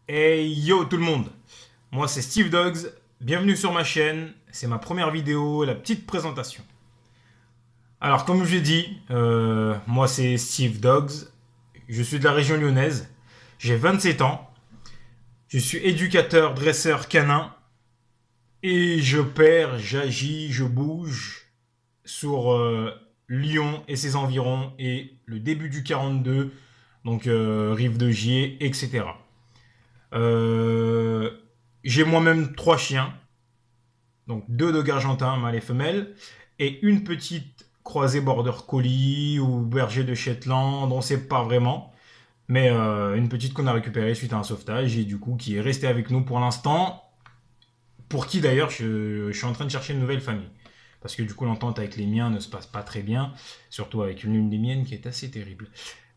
Hey yo tout le monde, moi c'est Steve Dogs, bienvenue sur ma chaîne, c'est ma première vidéo, la petite présentation. Alors comme je l'ai dit, moi c'est Steve Dogs, je suis de la région lyonnaise, j'ai 27 ans, je suis éducateur, dresseur canin et je perds, j'agis, je bouge sur Lyon et ses environs et le début du 42, donc Rive de Gier, etc. Euh, j'ai moi-même 3 chiens, donc 2 dogues argentins, mâle et femelle, et une petite croisée border collie ou berger de Shetland, on ne sait pas vraiment, mais une petite qu'on a récupérée suite à un sauvetage et du coup qui est restée avec nous pour l'instant, pour qui d'ailleurs je suis en train de chercher une nouvelle famille. Parce que du coup l'entente avec les miens ne se passe pas très bien, surtout avec l'une des miennes qui est assez terrible.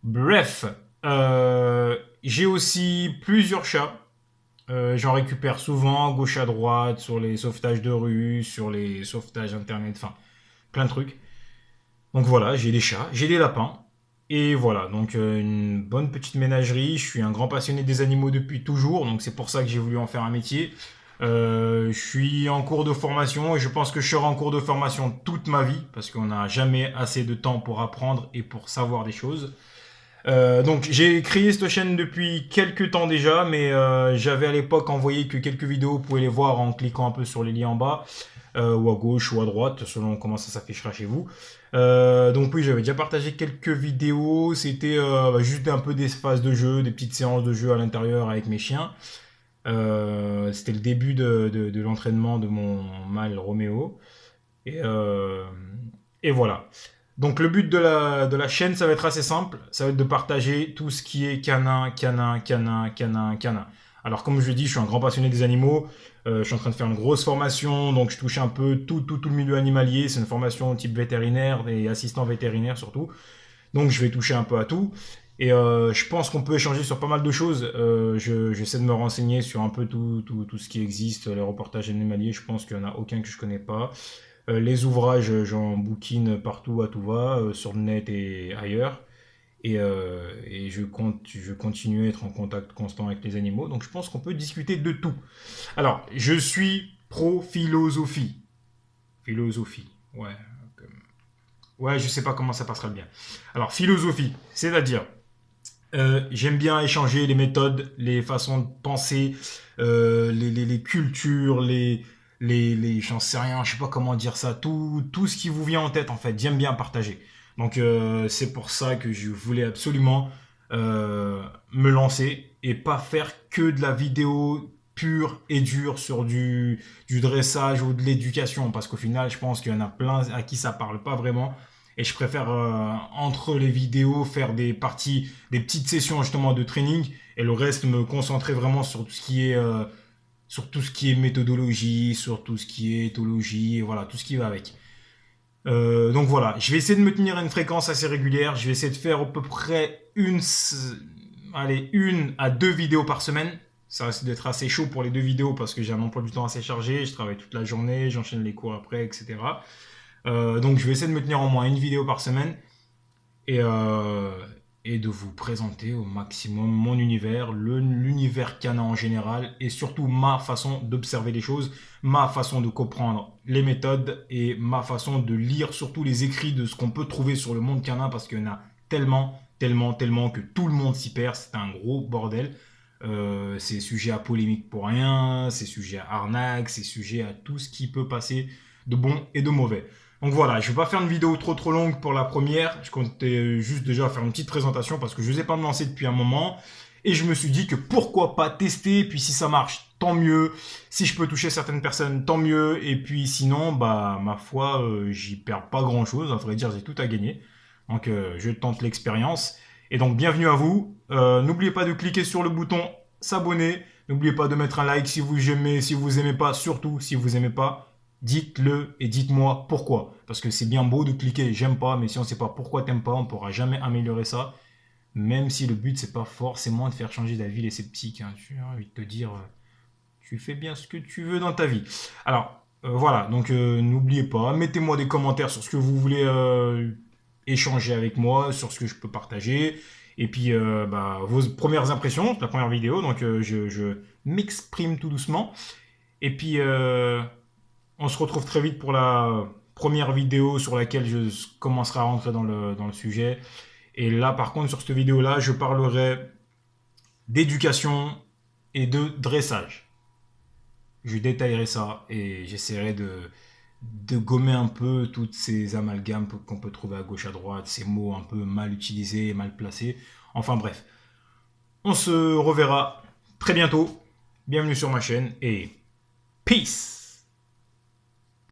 Bref, j'ai aussi plusieurs chats. J'en récupère souvent, gauche à droite, sur les sauvetages de rue, sur les sauvetages internet, enfin, plein de trucs. Donc voilà, j'ai des chats, j'ai des lapins. Et voilà, donc une bonne petite ménagerie. Je suis un grand passionné des animaux depuis toujours, donc c'est pour ça que j'ai voulu en faire un métier. Je suis en cours de formation et je pense que je serai en cours de formation toute ma vie, parce qu'on n'a jamais assez de temps pour apprendre et pour savoir des choses. Donc j'ai créé cette chaîne depuis quelques temps déjà, mais j'avais à l'époque envoyé que quelques vidéos, vous pouvez les voir en cliquant un peu sur les liens en bas, ou à gauche ou à droite, selon comment ça s'affichera chez vous. Donc oui, j'avais déjà partagé quelques vidéos, c'était juste un peu des phases de jeu, des petites séances de jeu à l'intérieur avec mes chiens. C'était le début de l'entraînement de mon mâle Roméo. Et, euh, et voilà. Donc le but de la chaîne, ça va être assez simple. Ça va être de partager tout ce qui est canin, canin, canin, canin, canin. Alors comme je l'ai dit, je suis un grand passionné des animaux. Je suis en train de faire une grosse formation, donc je touche un peu tout le milieu animalier. C'est une formation type vétérinaire et assistant vétérinaire surtout. Donc je vais toucher un peu à tout. Et je pense qu'on peut échanger sur pas mal de choses. J'essaie de me renseigner sur un peu tout ce qui existe, les reportages animaliers. Je pense qu'il n'y en a aucun que je connais pas. Les ouvrages, j'en bouquine partout à tout va, sur le net et ailleurs. Et je continue à être en contact constant avec les animaux. Donc je pense qu'on peut discuter de tout. Alors, je suis pro-philosophie. Philosophie, ouais. Ouais, je sais pas comment ça passera bien. Alors, philosophie, c'est-à-dire, j'aime bien échanger les méthodes, les façons de penser, les cultures, j'en sais rien, je sais pas comment dire ça, tout ce qui vous vient en tête en fait, j'aime bien partager. Donc c'est pour ça que je voulais absolument me lancer et pas faire que de la vidéo pure et dure sur du dressage ou de l'éducation, parce qu'au final, je pense qu'il y en a plein à qui ça parle pas vraiment. Et je préfère entre les vidéos faire des parties, des petites sessions justement de training et le reste me concentrer vraiment sur tout ce qui est méthodologie, sur tout ce qui est éthologie et voilà tout ce qui va avec. Donc voilà, je vais essayer de me tenir à une fréquence assez régulière. Je vais essayer de faire à peu près allez, 1 à 2 vidéos par semaine. Ça risque d'être assez chaud pour les 2 vidéos parce que j'ai un emploi du temps assez chargé. Je travaille toute la journée, j'enchaîne les cours après, etc. Donc je vais essayer de me tenir au moins 1 vidéo par semaine et, euh, et de vous présenter au maximum mon univers, l'univers canin en général et surtout ma façon d'observer les choses, ma façon de comprendre les méthodes et ma façon de lire surtout les écrits de ce qu'on peut trouver sur le monde canin parce qu'il y en a tellement, tellement, tellement que tout le monde s'y perd, c'est un gros bordel. C'est sujet à polémique pour rien, c'est sujet à arnaque, c'est sujet à tout ce qui peut passer de bon et de mauvais. Donc voilà, je ne vais pas faire une vidéo trop longue pour la première. Je comptais juste déjà faire une petite présentation parce que je ne vous ai pas me lancer depuis un moment. Et je me suis dit que pourquoi pas tester, puis si ça marche, tant mieux. Si je peux toucher certaines personnes, tant mieux. Et puis sinon, bah ma foi, j'y perds pas grand chose. À vrai dire, j'ai tout à gagner. Donc je tente l'expérience. Et donc bienvenue à vous. N'oubliez pas de cliquer sur le bouton s'abonner. N'oubliez pas de mettre un like si vous aimez, si vous aimez pas, surtout si vous aimez pas. Dites-le et dites-moi pourquoi. Parce que c'est bien beau de cliquer j'aime pas, mais si on ne sait pas pourquoi t'aimes pas, on ne pourra jamais améliorer ça. Même si le but c'est pas forcément de faire changer d'avis les sceptiques. Hein. J'ai envie de te dire, tu fais bien ce que tu veux dans ta vie. Alors voilà, donc n'oubliez pas, mettez-moi des commentaires sur ce que vous voulez échanger avec moi, sur ce que je peux partager. Et puis vos premières impressions, la première vidéo. Donc je m'exprime tout doucement. Et puis on se retrouve très vite pour la première vidéo sur laquelle je commencerai à rentrer dans le sujet. Et là, par contre, sur cette vidéo-là, je parlerai d'éducation et de dressage. Je détaillerai ça et j'essaierai de gommer un peu toutes ces amalgames qu'on peut trouver à gauche à droite, ces mots un peu mal utilisés, mal placés. Enfin bref, on se reverra très bientôt. Bienvenue sur ma chaîne et peace!